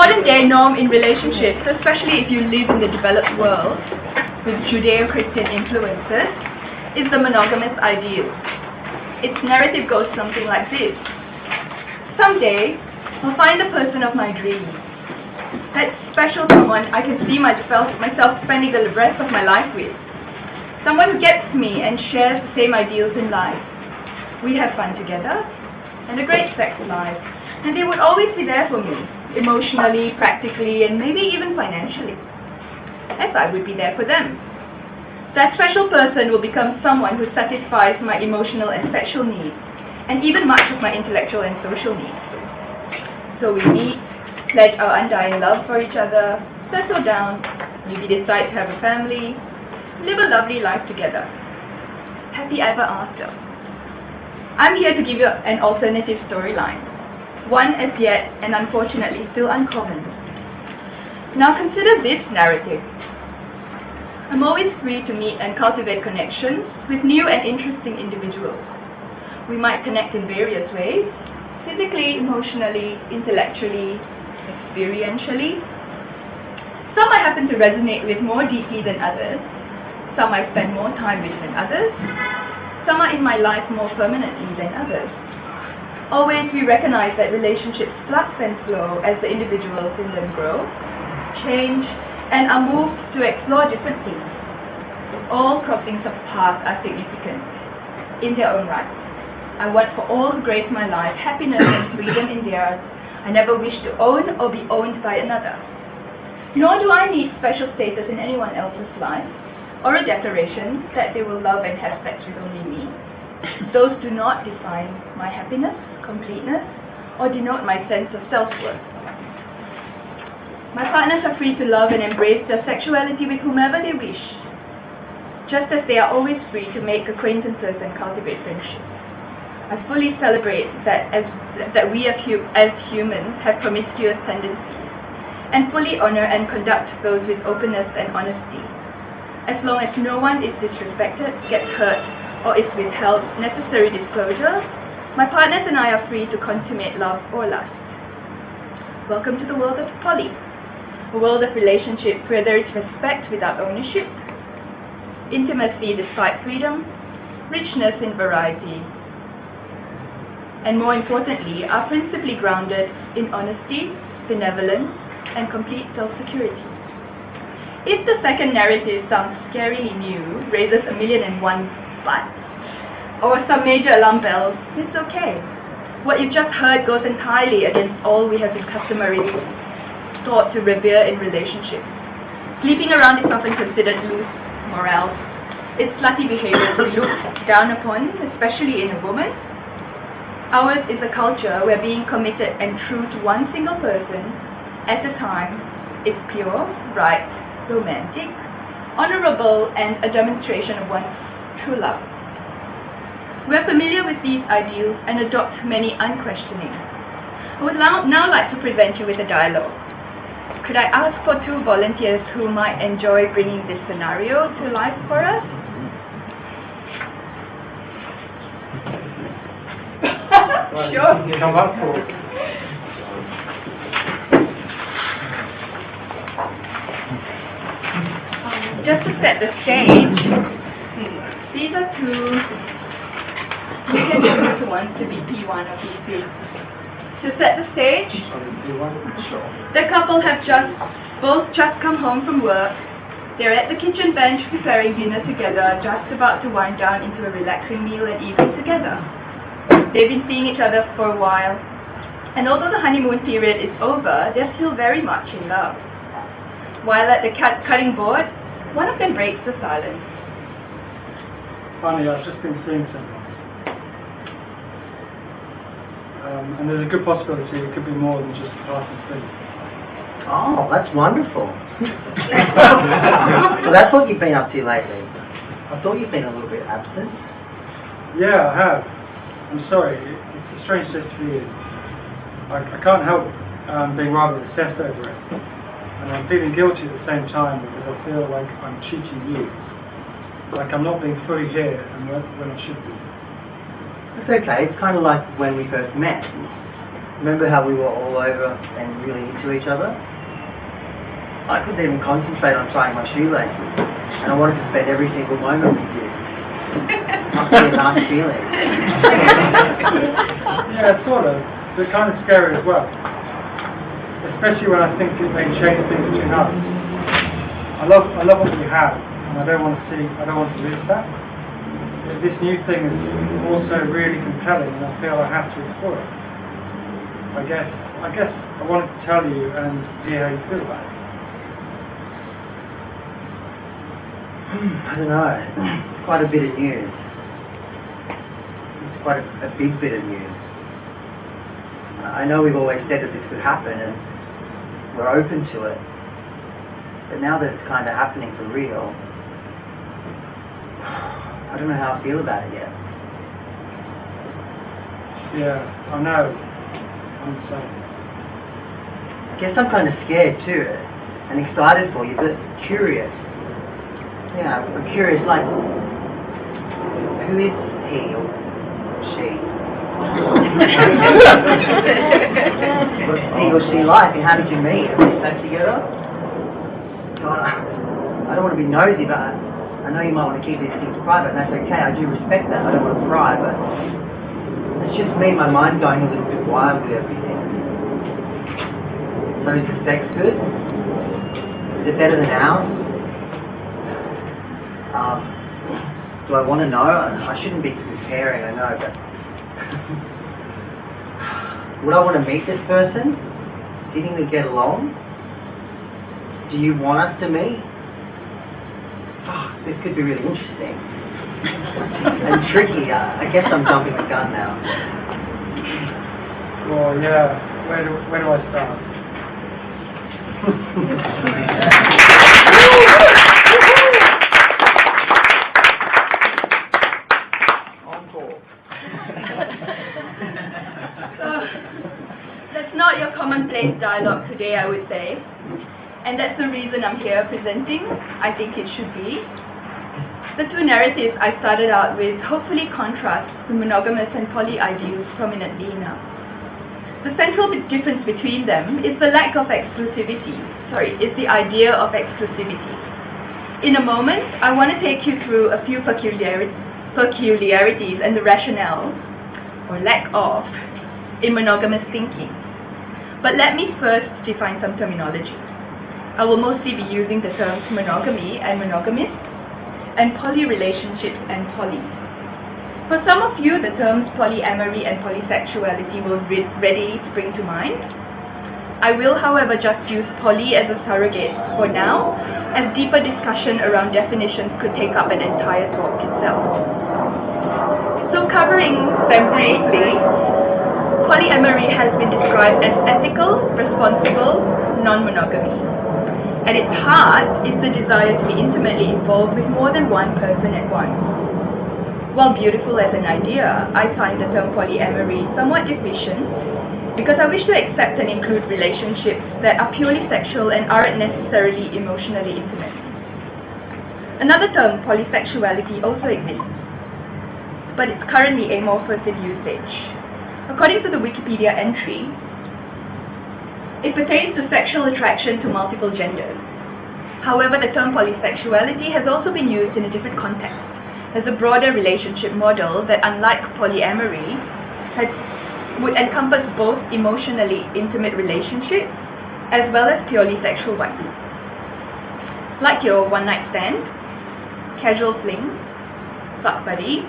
modern day norm in relationships, especially if you live in the developed world with Judeo-Christian influences, is the monogamous ideal. Its narrative goes something like this. Someday, I'll find the person of my dreams. That special someone I can see myself spending the rest of my life with. Someone who gets me and shares the same ideals in life. We have fun together and a great sex life. And they would always be there for me, emotionally, practically, and maybe even financially. As I would be there for them. That special person will become someone who satisfies my emotional and sexual needs, and even much of my intellectual and social needs. So we meet, pledge our undying love for each other, settle down, maybe decide to have a family, live a lovely life together. Happy ever after. I'm here to give you an alternative storyline. One as yet, and unfortunately still uncommon. Now consider this narrative. I'm always free to meet and cultivate connections with new and interesting individuals. We might connect in various ways, physically, emotionally, intellectually, experientially. Some I happen to resonate with more deeply than others. Some I spend more time with than others. Some are in my life more permanently than others. Always we recognize that relationships flux and flow as the individuals in them grow, change, and are moved to explore different things. All crossings of paths are significant in their own right. I want for all who grace my life happiness and freedom in theirs. I never wish to own or be owned by another. Nor do I need special status in anyone else's life, or a declaration that they will love and have sex with only me. Those do not define my happiness, completeness, or denote my sense of self-worth. My partners are free to love and embrace their sexuality with whomever they wish, just as they are always free to make acquaintances and cultivate friendships. I fully celebrate that we as humans have promiscuous tendencies, and fully honor and conduct those with openness and honesty. As long as no one is disrespected, gets hurt, or is withheld necessary disclosure, my partners and I are free to consummate love or lust. Welcome to the world of poly, a world of relationships where there is respect without ownership, intimacy despite freedom, richness in variety, and more importantly, are principally grounded in honesty, benevolence, and complete self-security. If the second narrative sounds scarily new, raises 1,000,001 but, or some major alarm bells, it's okay. What you just heard goes entirely against all we have been customarily taught to revere in relationships. Sleeping around is often considered loose morale. It's slutty behavior to look down upon, especially in a woman. Ours is a culture where being committed and true to one single person at a time is pure, right, romantic, honorable, and a demonstration of one's true love. We are familiar with these ideals and adopt many unquestioning. I would now like to present you with a dialogue. Could I ask for 2 volunteers who might enjoy bringing this scenario to life for us? Sure. Come up for it. Just to set the stage, these are 2. You can choose who wants to be P1 or P2. To set the stage, the couple have both just come home from work. They're at the kitchen bench preparing dinner together, just about to wind down into a relaxing meal and evening together. They've been seeing each other for a while, and although the honeymoon period is over, they're still very much in love. While at the cutting board, one of them breaks the silence. Funny, I've just been seeing someone. And there's a good possibility it could be more than just a passing thing. Oh, that's wonderful. So that's what you've been up to lately. I thought you've been a little bit absent. Yeah, I have. I'm sorry, it's a strange test for you. I can't help being rather obsessed over it. And I'm feeling guilty at the same time because I feel like I'm cheating you. Like I'm not being fully here and when I should be. It's okay, it's kind of like when we first met. Remember how we were all over and really into each other? I couldn't even concentrate on tying my shoelaces, and I wanted to spend every single moment with you. Must be a nice feeling. Yeah, sort of. But kind of scary as well. Especially when I think it may change things between us. I love what we have, and I don't want to lose that. But this new thing is also really compelling, and I feel I have to explore it. I guess I wanted to tell you and see how you feel about it. I don't know. It's quite a bit of news. It's quite a big bit of news. I know we've always said that this could happen, and we're open to it. But now that it's kind of happening for real, I don't know how I feel about it yet. Yeah, I know. I'm sorry. I guess I'm kind of scared too, and excited for you, but curious. Yeah, I'm curious, like, who is he or she? What's he or she like, and how did you meet? Have you slept together? God, I don't want to be nosy, but I know you might want to keep these things private, and that's okay. I do respect that. I don't want to pry, but it's just me, my mind going a little bit wild with everything. So is the sex good? Is it better than ours? Do I want to know? I shouldn't be comparing, I know, but would I want to meet this person? Do you think we get along? Do you want us to meet? Oh, this could be really interesting. And tricky. I guess I'm jumping the gun now. Well, yeah. Where do I start? That's not your commonplace dialogue today, I would say. And that's the reason I'm here presenting. I think it should be. The two narratives I started out with hopefully contrast the monogamous and poly ideals prominently enough. The central difference between them is the lack of exclusivity. Is the idea of exclusivity. In a moment, I want to take you through a few peculiarities and the rationale, or lack of, in monogamous thinking. But let me first define some terminology. I will mostly be using the terms monogamy and monogamous, and poly relationships and poly. For some of you, the terms polyamory and polysexuality will readily spring to mind. I will, however, just use poly as a surrogate for now, as deeper discussion around definitions could take up an entire talk itself. So covering them briefly, polyamory has been described as ethical, responsible, non-monogamy. At its heart is the desire to be intimately involved with more than one person at once. While beautiful as an idea, I find the term polyamory somewhat deficient because I wish to accept and include relationships that are purely sexual and aren't necessarily emotionally intimate. Another term, polysexuality, also exists, but it's currently amorphous in usage. According to the Wikipedia entry, it pertains to sexual attraction to multiple genders. However, the term polysexuality has also been used in a different context, as a broader relationship model that, unlike polyamory, would encompass both emotionally intimate relationships as well as purely sexual ones. Like your one-night stand, casual fling, fuck buddy.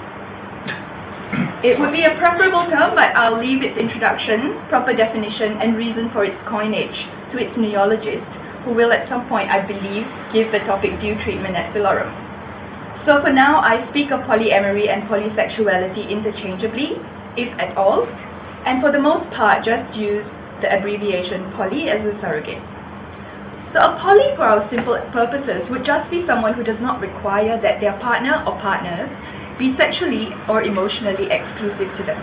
It would be a preferable term, but I'll leave its introduction, proper definition, and reason for its coinage to its neologist, who will at some point, I believe, give the topic due treatment at Philorum. So for now, I speak of polyamory and polysexuality interchangeably, if at all, and for the most part just use the abbreviation poly as a surrogate. So a poly, for our simple purposes, would just be someone who does not require that their partner or partners be sexually or emotionally exclusive to them.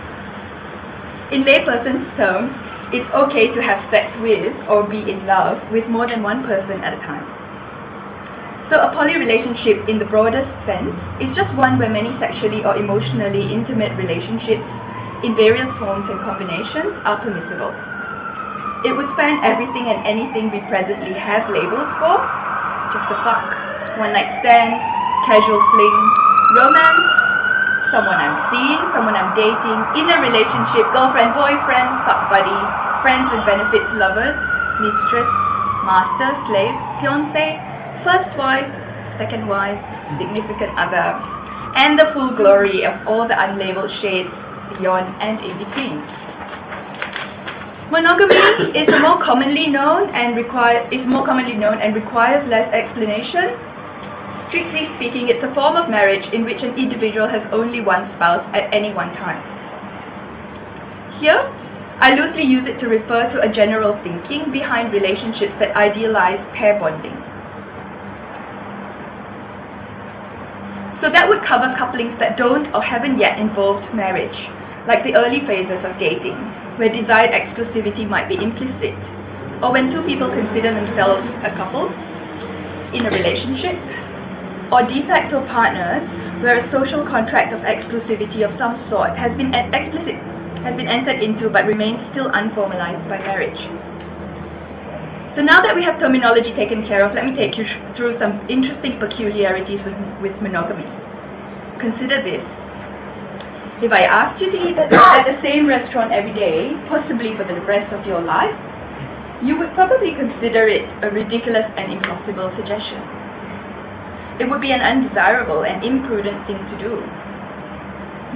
In layperson's terms, it's okay to have sex with or be in love with more than one person at a time. So a poly relationship in the broadest sense is just one where many sexually or emotionally intimate relationships in various forms and combinations are permissible. It would span everything and anything we presently have labels for. Just a fuck, one night stand, casual fling, romance, someone I'm seeing, someone I'm dating, in a relationship, girlfriend, boyfriend, fuck buddy, friends with benefits, lovers, mistress, master, slave, fiancé, first wife, second wife, significant other, and the full glory of all the unlabeled shades beyond and in between. Monogamy is more commonly known and requires less explanation. Strictly speaking, it's a form of marriage in which an individual has only one spouse at any one time. Here, I loosely use it to refer to a general thinking behind relationships that idealize pair bonding. So that would cover couplings that don't or haven't yet involved marriage, like the early phases of dating, where desired exclusivity might be implicit, or when two people consider themselves a couple in a relationship, or de facto partners, where a social contract of exclusivity of some sort has been entered into but remains still unformalized by marriage. So now that we have terminology taken care of, let me take you through some interesting peculiarities with monogamy. Consider this. If I asked you to eat at the same restaurant every day, possibly for the rest of your life, you would probably consider it a ridiculous and impossible suggestion. It would be an undesirable and imprudent thing to do,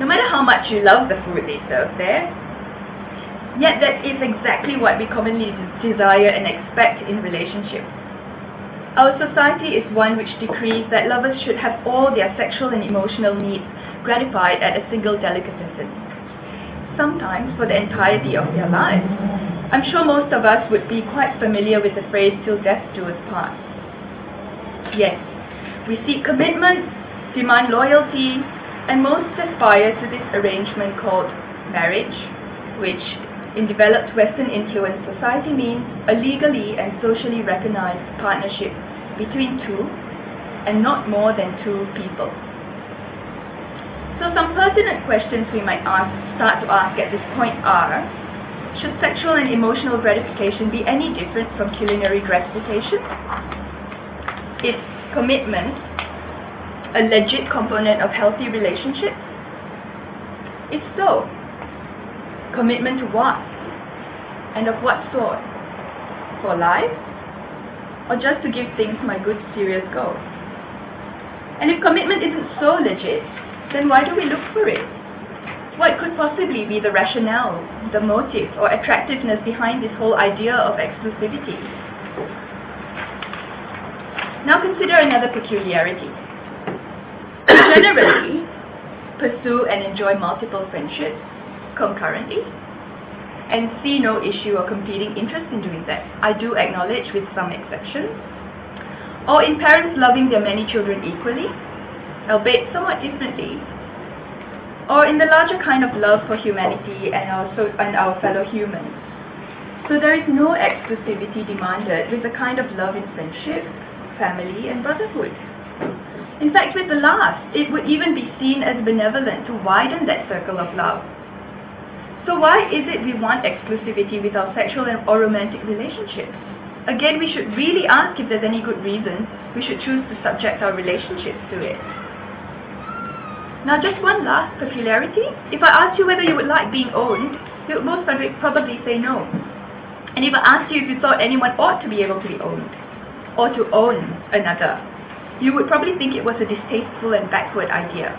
no matter how much you love the food they serve there. Yet that is exactly what we commonly desire and expect in relationships. Our society is one which decrees that lovers should have all their sexual and emotional needs gratified at a single delicatessen, sometimes for the entirety of their lives. I'm sure most of us would be quite familiar with the phrase, "till death do us part." Yes, we seek commitment, demand loyalty, and most aspire to this arrangement called marriage, which in developed Western influenced society means a legally and socially recognized partnership between two and not more than two people. So some pertinent questions we might start to ask at this point are, should sexual and emotional gratification be any different from culinary gratification? Is commitment a legit component of healthy relationships? If so, commitment to what? And of what sort? For life? Or just to give things my good serious go? And if commitment isn't so legit, then why do we look for it? What could possibly be the rationale, the motive, or attractiveness behind this whole idea of exclusivity? Now consider another peculiarity. Generally, pursue and enjoy multiple friendships concurrently, and see no issue or competing interest in doing that. I do acknowledge with some exceptions. Or in parents loving their many children equally, albeit somewhat differently. Or in the larger kind of love for humanity and our fellow humans. So there is no exclusivity demanded with the kind of love in friendship, family, and brotherhood. In fact, with the last, it would even be seen as benevolent to widen that circle of love. So why is it we want exclusivity with our sexual or romantic relationships? Again, we should really ask if there's any good reason we should choose to subject our relationships to it. Now, just one last peculiarity. If I asked you whether you would like being owned, you would most probably say no. And if I asked you if you thought anyone ought to be able to be owned, or to own another, you would probably think it was a distasteful and backward idea.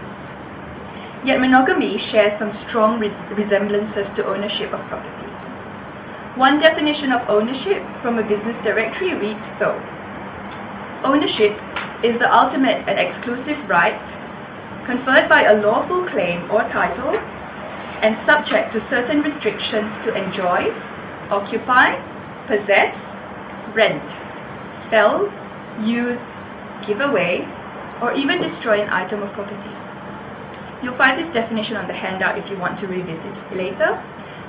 Yet monogamy shares some strong resemblances to ownership of property. One definition of ownership from a business directory reads so: ownership is the ultimate and exclusive right conferred by a lawful claim or title and subject to certain restrictions to enjoy, occupy, possess, rent, sell, use, give away, or even destroy an item of property. You'll find this definition on the handout if you want to revisit it later.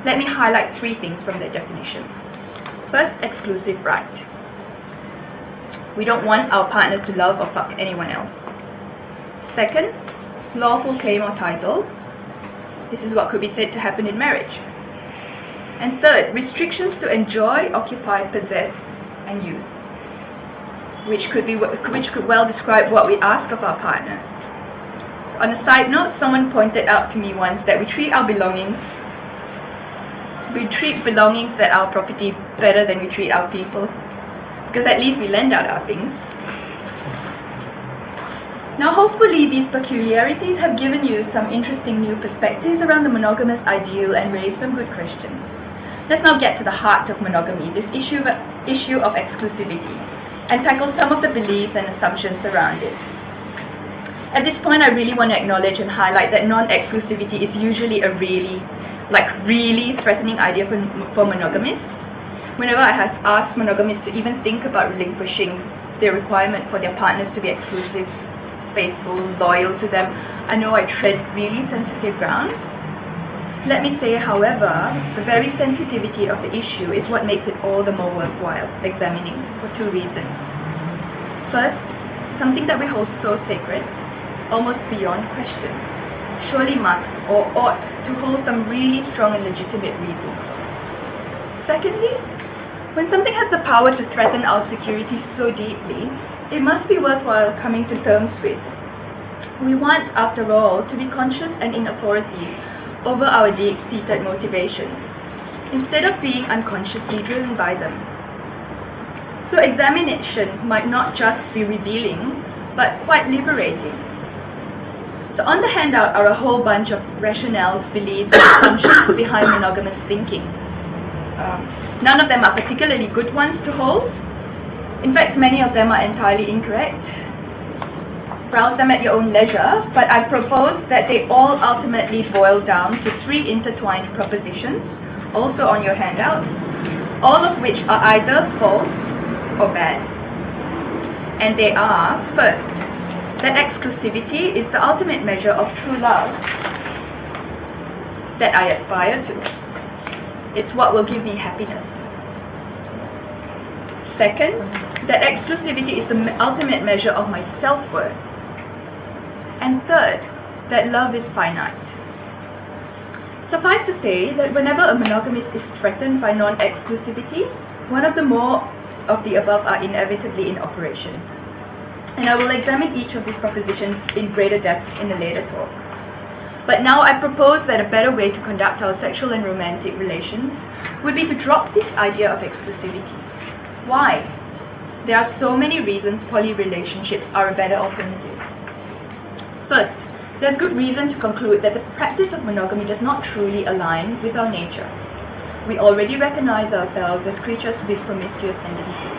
Let me highlight three things from that definition. First, exclusive right. We don't want our partner to love or fuck anyone else. Second, lawful claim or title. This is what could be said to happen in marriage. And third, restrictions to enjoy, occupy, possess, and use, which could well describe what we ask of our partner. On a side note, someone pointed out to me once that we treat belongings at our property better than we treat our people, because at least we lend out our things. Now hopefully these peculiarities have given you some interesting new perspectives around the monogamous ideal and raised some good questions. Let's now get to the heart of monogamy, this issue of exclusivity, and tackle some of the beliefs and assumptions around it. At this point, I really want to acknowledge and highlight that non-exclusivity is usually a really threatening idea for monogamists. Whenever I have asked monogamists to even think about relinquishing their requirement for their partners to be exclusive, faithful, loyal to them, I know I tread really sensitive ground. Let me say, however, the very sensitivity of the issue is what makes it all the more worthwhile examining for two reasons. First, something that we hold so sacred, almost beyond question, surely must or ought to hold some really strong and legitimate reasons. Secondly, when something has the power to threaten our security so deeply, it must be worthwhile coming to terms with. We want, after all, to be conscious and in authority over our deep-seated motivations, instead of being unconsciously driven by them. So examination might not just be revealing, but quite liberating. So on the handout are a whole bunch of rationales, beliefs, and assumptions behind monogamous thinking. None of them are particularly good ones to hold. In fact, many of them are entirely incorrect. Browse them at your own leisure, but I propose that they all ultimately boil down to three intertwined propositions, also on your handout, all of which are either false or bad. And they are, first, that exclusivity is the ultimate measure of true love that I aspire to. It's what will give me happiness. Second, that exclusivity is the ultimate measure of my self-worth. And third, that love is finite. Suffice to say that whenever a monogamist is threatened by non-exclusivity, one of the more of the above are inevitably in operation. And I will examine each of these propositions in greater depth in a later talk. But now I propose that a better way to conduct our sexual and romantic relations would be to drop this idea of exclusivity. Why? There are so many reasons poly relationships are a better alternative. First, there's good reason to conclude that the practice of monogamy does not truly align with our nature. We already recognize ourselves as creatures with promiscuous tendencies.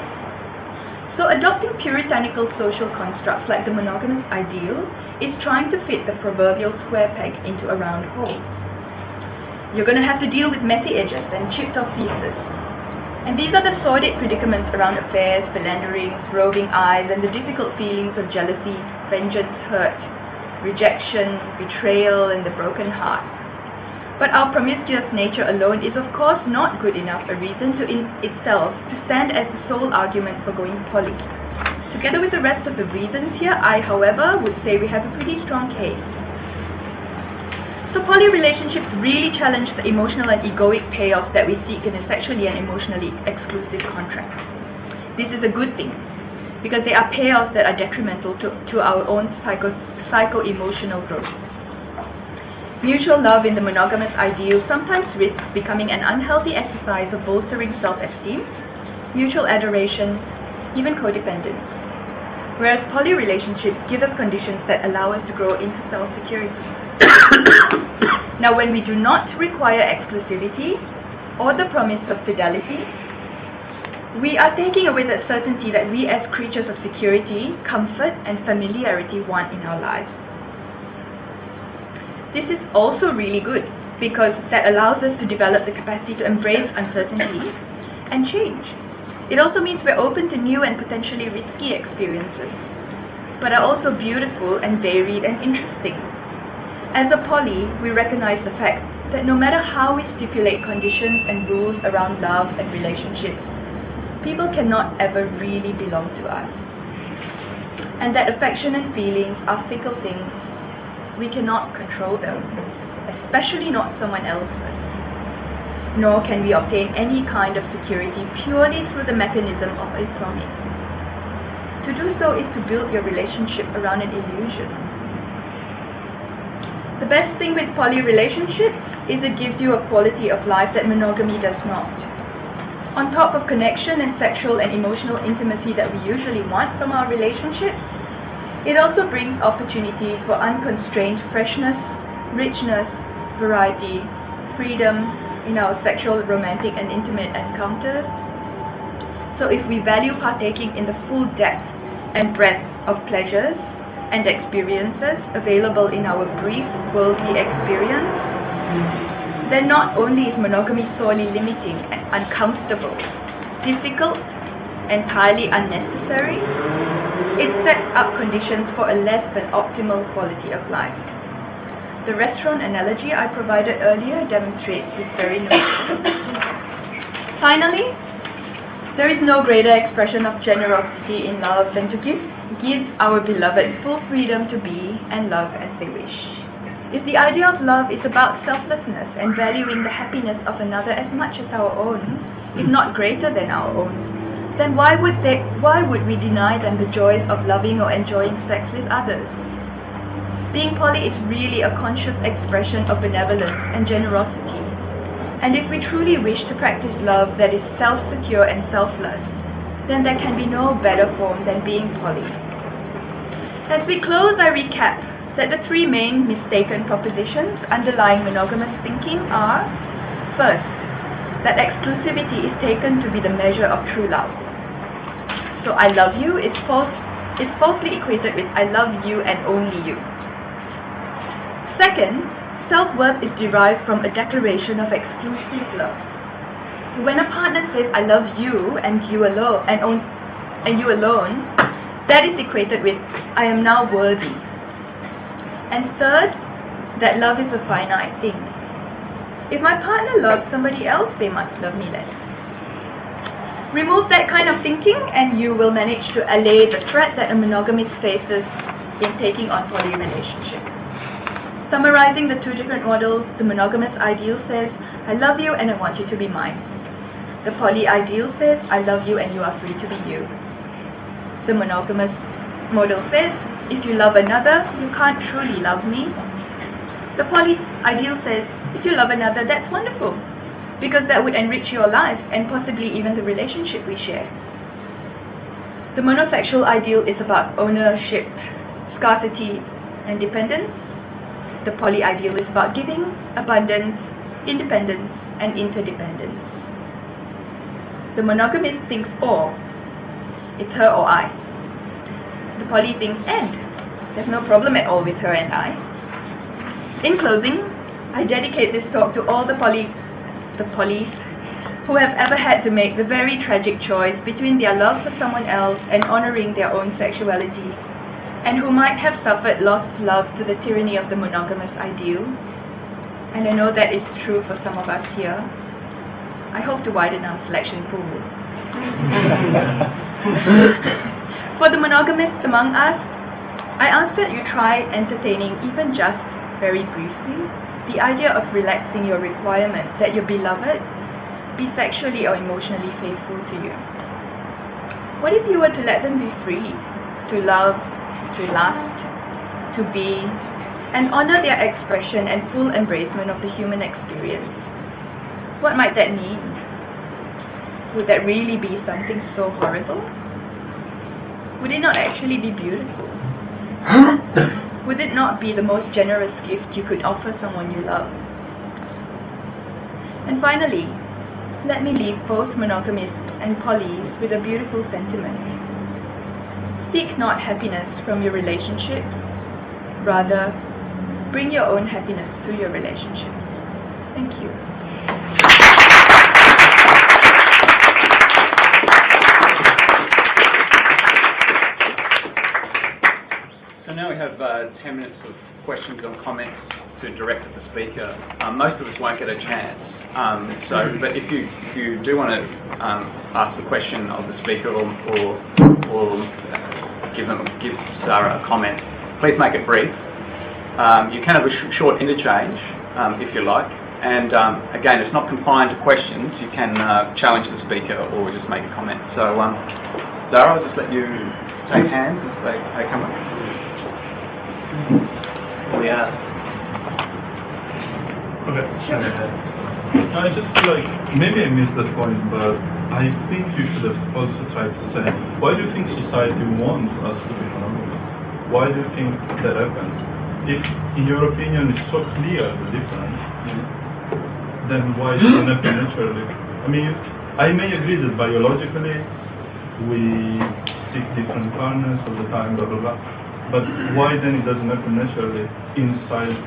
So adopting puritanical social constructs like the monogamous ideal is trying to fit the proverbial square peg into a round hole. You're going to have to deal with messy edges and chipped off pieces. And these are the sordid predicaments around affairs, philanderings, roving eyes, and the difficult feelings of jealousy, vengeance, hurt, rejection, betrayal, and the broken heart. But our promiscuous nature alone is of course not good enough a reason in itself to stand as the sole argument for going poly. Together with the rest of the reasons here, I, however, would say we have a pretty strong case. So poly relationships really challenge the emotional and egoic payoff that we seek in a sexually and emotionally exclusive contract. This is a good thing, because they are payoffs that are detrimental to our own psycho-emotional growth. Mutual love in the monogamous ideal sometimes risks becoming an unhealthy exercise of bolstering self-esteem, mutual adoration, even codependence. Whereas poly relationships give us conditions that allow us to grow into self-security. Now, when we do not require exclusivity or the promise of fidelity, we are taking away that certainty that we as creatures of security, comfort, and familiarity want in our lives. This is also really good because that allows us to develop the capacity to embrace uncertainty and change. It also means we're open to new and potentially risky experiences, but are also beautiful and varied and interesting. As a poly, we recognize the fact that no matter how we stipulate conditions and rules around love and relationships, people cannot ever really belong to us. And that affection and feelings are fickle things. We cannot control them. especially not someone else's. Nor can we obtain any kind of security purely through the mechanism of a promise. To do so is to build your relationship around an illusion. The best thing with poly relationships is it gives you a quality of life that monogamy does not. On top of connection and sexual and emotional intimacy that we usually want from our relationships, it also brings opportunities for unconstrained freshness, richness, variety, freedom in our sexual, romantic and intimate encounters. So if we value partaking in the full depth and breadth of pleasures and experiences available in our brief worldly experience, then not only is monogamy sorely limiting and uncomfortable, difficult, entirely unnecessary, it sets up conditions for a less than optimal quality of life. The restaurant analogy I provided earlier demonstrates this very notion. Finally, there is no greater expression of generosity in love than to give our beloved full freedom to be and love as they wish. If the idea of love is about selflessness and valuing the happiness of another as much as our own, if not greater than our own, then why would we deny them the joys of loving or enjoying sex with others? Being poly is really a conscious expression of benevolence and generosity. And if we truly wish to practice love that is self-secure and selfless, then there can be no better form than being poly. As we close, I recap that the three main mistaken propositions underlying monogamous thinking are: first, that exclusivity is taken to be the measure of true love. So I love you is falsely equated with I love you and only you. Second, self-worth is derived from a declaration of exclusive love. When a partner says I love you and you alone, and you alone, that is equated with I am now worthy. And third, that love is a finite thing. If my partner loves somebody else, they must love me less. Remove that kind of thinking and you will manage to allay the threat that a monogamist faces in taking on poly relationships. Summarizing the two different models, the monogamous ideal says, I love you and I want you to be mine. The poly ideal says, I love you and you are free to be you. The monogamous model says, if you love another, you can't truly love me. The poly ideal says, if you love another, that's wonderful, because that would enrich your life and possibly even the relationship we share. The monosexual ideal is about ownership, scarcity, and dependence. The poly ideal is about giving, abundance, independence, and interdependence. The monogamist thinks or, it's her or I. The poly thinks and, there's no problem at all with her and I. In closing, I dedicate this talk to all the polys who have ever had to make the very tragic choice between their love for someone else and honoring their own sexuality, and who might have suffered lost love to the tyranny of the monogamous ideal. And I know that is true for some of us here. I hope to widen our selection pool. For the monogamists among us, I ask that you try entertaining, even just very briefly, the idea of relaxing your requirement that your beloved be sexually or emotionally faithful to you. What if you were to let them be free to love, to lust, to be, and honor their expression and full embracement of the human experience? What might that mean? Would that really be something so horrible? Would it not actually be beautiful? Would it not be the most generous gift you could offer someone you love? And finally, let me leave both monogamists and polys with a beautiful sentiment. Seek not happiness from your relationship, rather, bring your own happiness to your relationship. Thank you. So now we have 10 minutes of questions or comments to direct at the speaker. Most of us won't get a chance. But if you do want to ask the question of the speaker or give Zara a comment, please make it brief. You can have a short interchange, if you like. And again, it's not confined to questions. You can challenge the speaker or just make a comment. So, Zara, I'll just let you take hands as they come up. Okay. I just feel like maybe I missed that point, but I think you should have also tried to say, why do you think society wants us to be monogamous? Why do you think that happens? If, in your opinion, it's so clear the difference, then why doesn't it happen naturally? I mean, I may agree that biologically we seek different partners all the time, blah, blah, blah. But why then it doesn't happen naturally inside?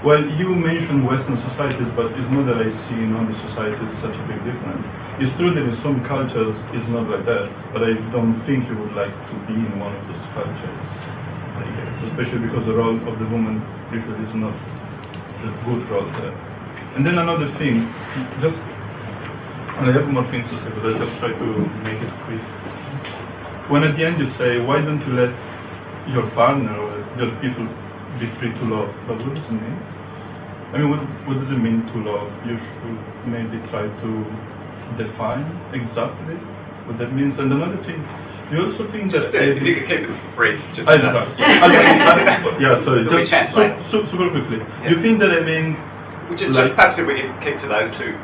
Well, you mentioned Western societies, but it's not that I see in other societies such a big difference. It's true that in some cultures it's not like that, but I don't think you would like to be in one of those cultures, I guess, especially because the role of the woman usually is not the good role there. And then another thing, just, and I have more things to say, but I'll just try to make it quick. When at the end you say, why don't you let your partner or your people be free to love? But what does it mean? I mean, what does it mean to love? You should maybe try to define exactly what that means. And another thing, you also think that... If you could keep it brief. Just yeah, sorry. Just super quickly. Yeah. You think that, I mean... Just perhaps if we could keep to those two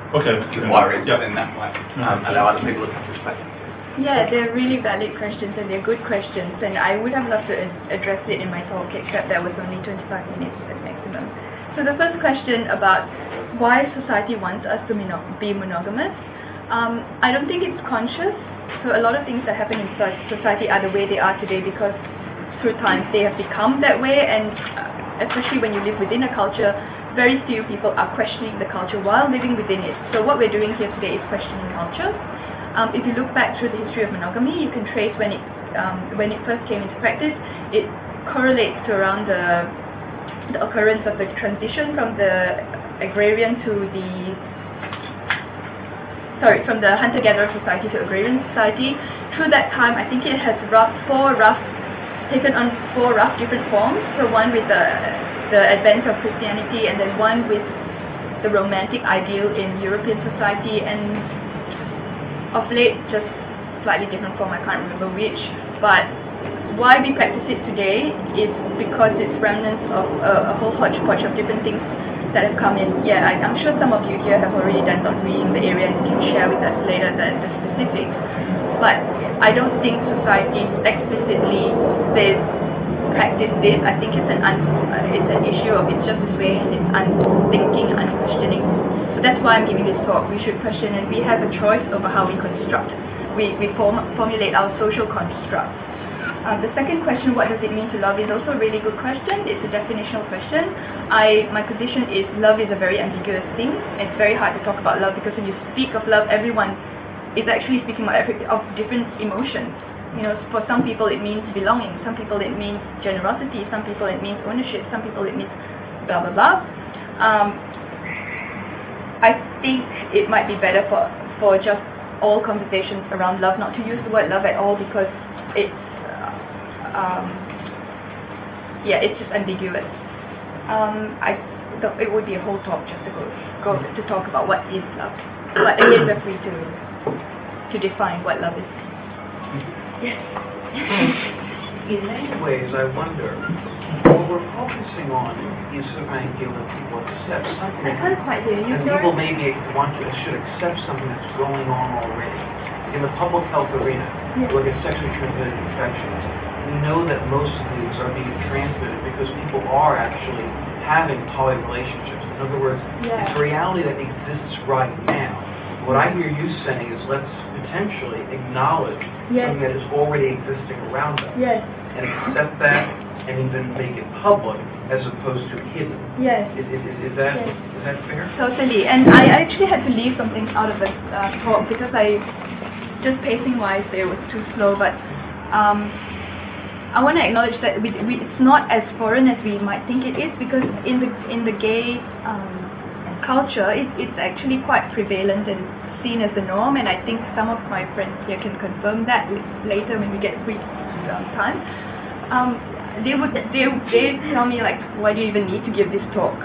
inquiries in that way, allow other people to participate. Yeah, they're really valid questions and they're good questions, and I would have loved to address it in my talk, except there was only 25 minutes at maximum. So the first question about why society wants us to be monogamous, I don't think it's conscious. So a lot of things that happen in society are the way they are today because through time they have become that way, and especially when you live within a culture, very few people are questioning the culture while living within it. So what we're doing here today is questioning culture. If you look back through the history of monogamy, you can trace when it first came into practice, it correlates to around the occurrence of the transition from the agrarian to from the hunter-gatherer society to agrarian society. Through that time, I think it has taken on four rough different forms. So one with the advent of Christianity, and then one with the romantic ideal in European society, and of late, just slightly different form, I can't remember which, but why we practice it today is because it's remnants of a whole hodgepodge of different things that have come in. Yeah, I'm sure some of you here have already done some reading in the area and can share with us later the specifics, but I don't think society explicitly says practice this. I think it's an issue of it's just this way, and it's unthinking, unquestioning. So that's why I'm giving this talk. We should question, and we have a choice over how we construct. We formulate our social constructs. The second question, what does it mean to love, is also a really good question. It's a definitional question. My position is love is a very ambiguous thing. It's very hard to talk about love because when you speak of love, everyone is actually speaking of different emotions. You know, for some people it means belonging, some people it means generosity, some people it means ownership, some people it means blah blah blah. I think it might be better for just all conversations around love not to use the word love at all, because it's it's just ambiguous. It would be a whole talk just to talk about what is love. But again, we're free to define what love is. Yes. In many ways, I wonder, what we're focusing on is the idea that people accept something. I can't quite hear you, and people maybe should accept something that's going on already. In the public health arena, look at sexually transmitted infections. We know that most of these are being transmitted because people are actually having poly relationships. In other words, it's a reality that exists right now. What I hear you saying is let's potentially acknowledge something that is already existing around us and accept that and even make it public as opposed to hidden. Yes. Is that fair? Totally. And I actually had to leave something out of the talk because just pacing-wise, it was too slow. But I want to acknowledge that it's not as foreign as we might think it is, because in the gay culture, it's actually quite prevalent and seen as the norm, and I think some of my friends here can confirm that later when we get free time. They tell me, like, why do you even need to give this talk?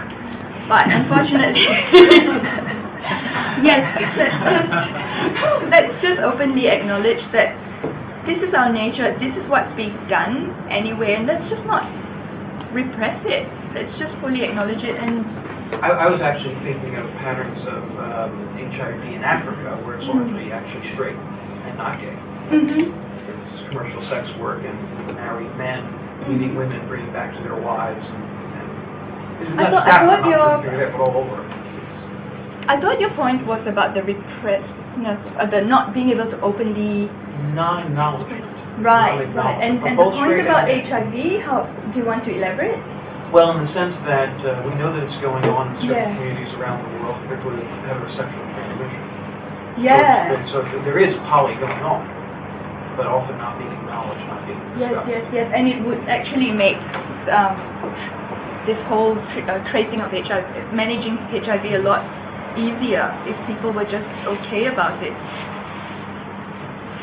But unfortunately, yes, let's just openly acknowledge that this is our nature, this is what's being done anyway, and let's just not repress it. Let's just fully acknowledge it. And I was actually thinking of patterns of HIV in Africa, where it's largely actually straight and not gay. It's commercial sex work and married men meeting women, bringing back to their wives. And I thought I thought your point was about the repressedness, the not being able to openly... non-acknowledgement. Right. And the point about HIV, how do you want to elaborate? Well, in the sense that we know that it's going on in certain communities around the world, particularly with heterosexual transmission. Yeah. So there is poly going on, but often not being acknowledged, not being discussed. Yes. And it would actually make this whole tracing of HIV, managing HIV a lot easier if people were just okay about it.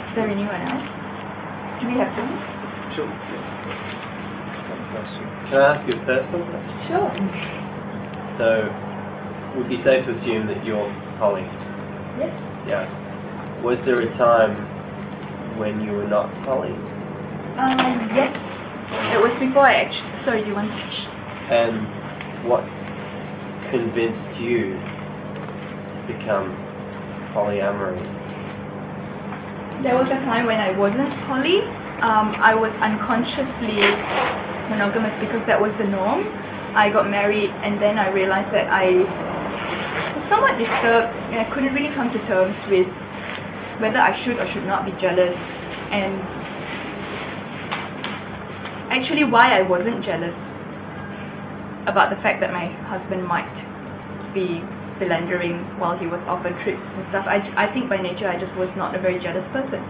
Is there anyone else? Do we have time? Sure. Can I ask you a personal question? Sure. So, would be safe to assume that you're poly? Yes. Yeah. Was there a time when you were not poly? Yes. It was before I actually... Sorry, do you want to... And what convinced you to become polyamory? There was a time when I wasn't poly. I was unconsciously monogamous because that was the norm. I got married and then I realized that I was somewhat disturbed and I couldn't really come to terms with whether I should or should not be jealous, and actually why I wasn't jealous about the fact that my husband might be philandering while he was off on trips and stuff. I think by nature I just was not a very jealous person.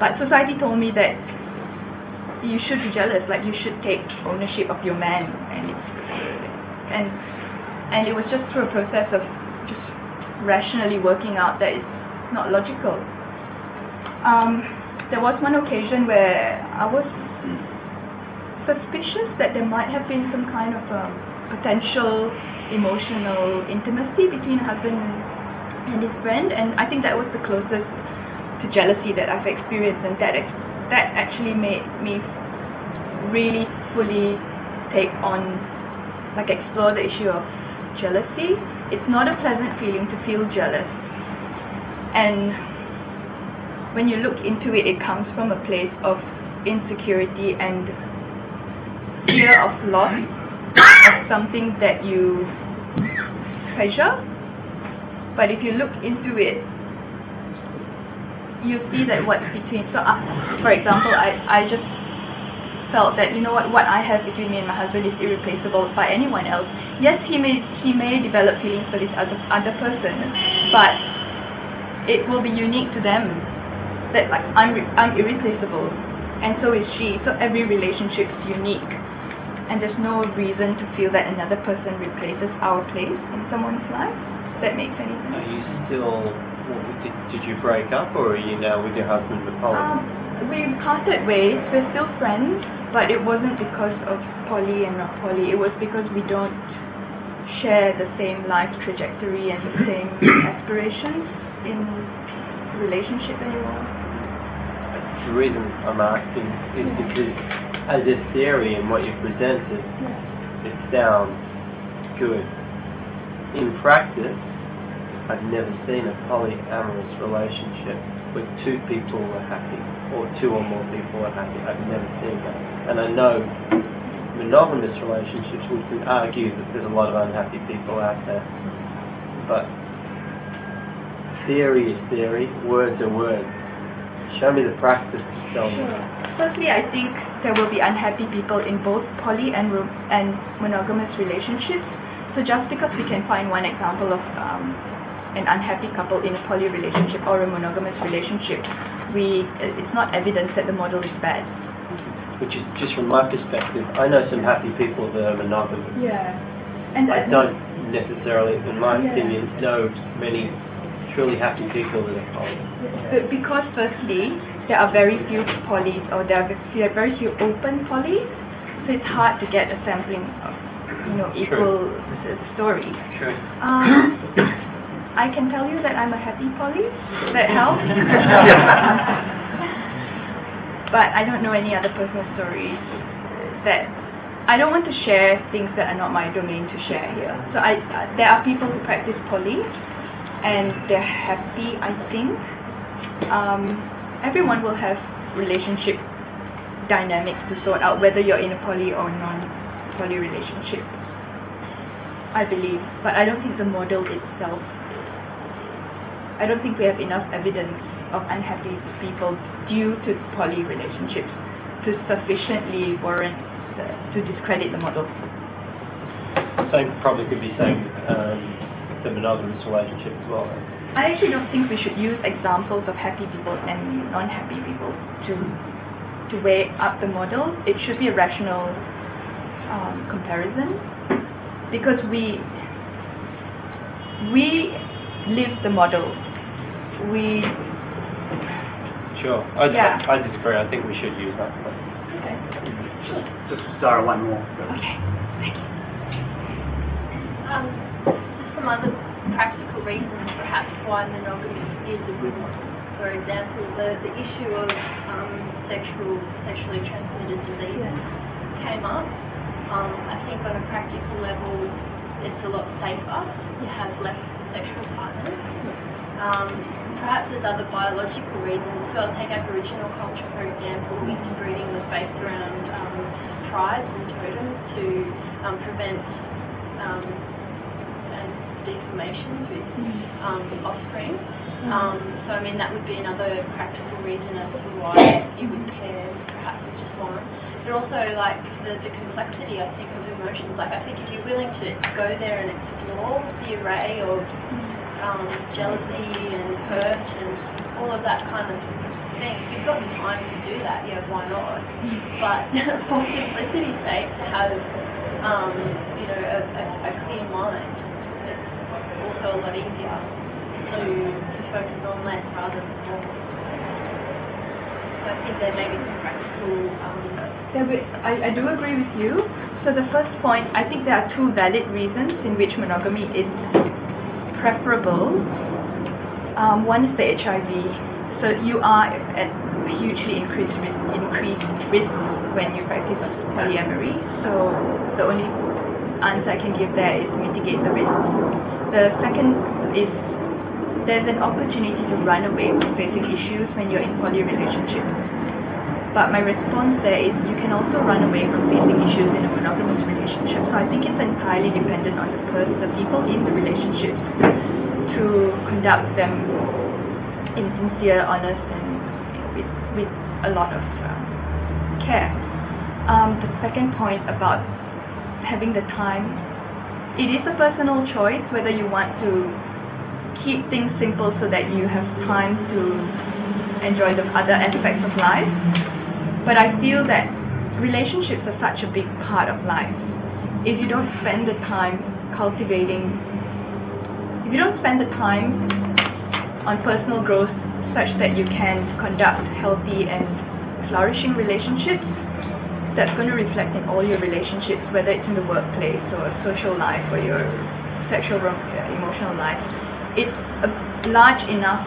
But society told me that you should be jealous, like you should take ownership of your man, and it was just through a process of just rationally working out that it's not logical. There was one occasion where I was suspicious that there might have been some kind of potential emotional intimacy between a husband and his friend, and I think that was the closest to jealousy that I've experienced, and that actually made me really fully take on, like, explore the issue of jealousy. It's not a pleasant feeling to feel jealous, and when you look into it, it comes from a place of insecurity and fear of loss of something that you treasure. But if you look into it, you see that what's between. So, for example, I just felt that, you know what I have between me and my husband is irreplaceable by anyone else. Yes, he may develop feelings for this other person, but it will be unique to them. That, like, I'm irreplaceable, and so is she. So every relationship is unique, and there's no reason to feel that another person replaces our place in someone's life. That makes any sense. Are you still? Did you break up, or are you now with your husband with poly? We parted ways. We're still friends, but it wasn't because of poly and not poly. It was because we don't share the same life trajectory and the same aspirations in relationship anymore. The reason I'm asking is because, as a theory and what you presented, it sounds good. In practice, I've never seen a polyamorous relationship where two people are happy, or two or more people are happy. I've never seen that. And I know monogamous relationships, we can argue that there's a lot of unhappy people out there. But theory is theory, words are words. Show me the practice to tell me. Sure. Firstly, I think there will be unhappy people in both poly and monogamous relationships. So just because we can find one example of an unhappy couple in a poly relationship or a monogamous relationship, it's not evidence that the model is bad. Which is, just from my perspective, I know some happy people that are monogamous. Yeah. And I don't necessarily, in my opinion, know many truly happy people that are poly. But because firstly, there are very few polys, or there are very few open polys, so it's hard to get a sampling of equal story. True. I can tell you that I'm a happy poly. That helps. But I don't know any other personal stories that I don't want to share things that are not my domain to share here. So there are people who practice poly and they're happy, I think. Everyone will have relationship dynamics to sort out whether you're in a poly or non-poly relationship, I believe. But I don't think the model itself, I don't think we have enough evidence of unhappy people due to poly relationships to sufficiently warrant to discredit the model. Same probably could be saying the monogamous relationship as well. I actually don't think we should use examples of happy people and non-happy people to weigh up the model. It should be a rational comparison, because we live the model. Sure. I disagree. I think we should use that. Okay. Just Zara, one more. Okay. Thank you. Some other practical reasons perhaps why monogamy is a good model. For example, the issue of sexually transmitted disease came up. I think on a practical level it's a lot safer. You have less sexual partners. Perhaps there's other biological reasons. So I'll take Aboriginal culture, for example. Interbreeding was based around tribes and totems to prevent deformations with offspring. So I mean that would be another practical reason as to why you would care perhaps with just one. But also like the complexity, I think, of emotions. Like I think if you're willing to go there and explore the array of jealousy and hurt and all of that kind of thing, if you've got the time to do that, yeah, why not? But for simplicity's sake, to have a clear mind, it's also a lot easier to focus on less rather than more. So I think there may be some practical... I do agree with you. So the first point, I think there are two valid reasons in which monogamy is preferable. One is the HIV. So you are at hugely increased risk when you practice polyamory. So the only answer I can give there is mitigate the risk. The second is there's an opportunity to run away from facing issues when you're in poly relationships. But my response there is you can also run away from facing issues in a monogamous relationship. So I think it's entirely dependent on the people in the relationship to conduct them in sincere, honest, and with a lot of care. The second point about having the time, it is a personal choice whether you want to keep things simple so that you have time to enjoy the other aspects of life. But I feel that relationships are such a big part of life. If you don't spend the time cultivating, if you don't spend the time on personal growth such that you can conduct healthy and flourishing relationships, that's going to reflect in all your relationships, whether it's in the workplace or social life or your sexual emotional life. It's a large enough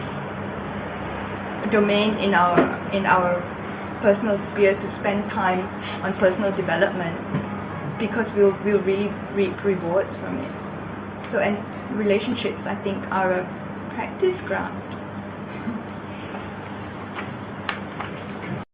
domain in our personal sphere to spend time on personal development, because we'll really reap rewards from it. So, and relationships, I think, are a practice ground.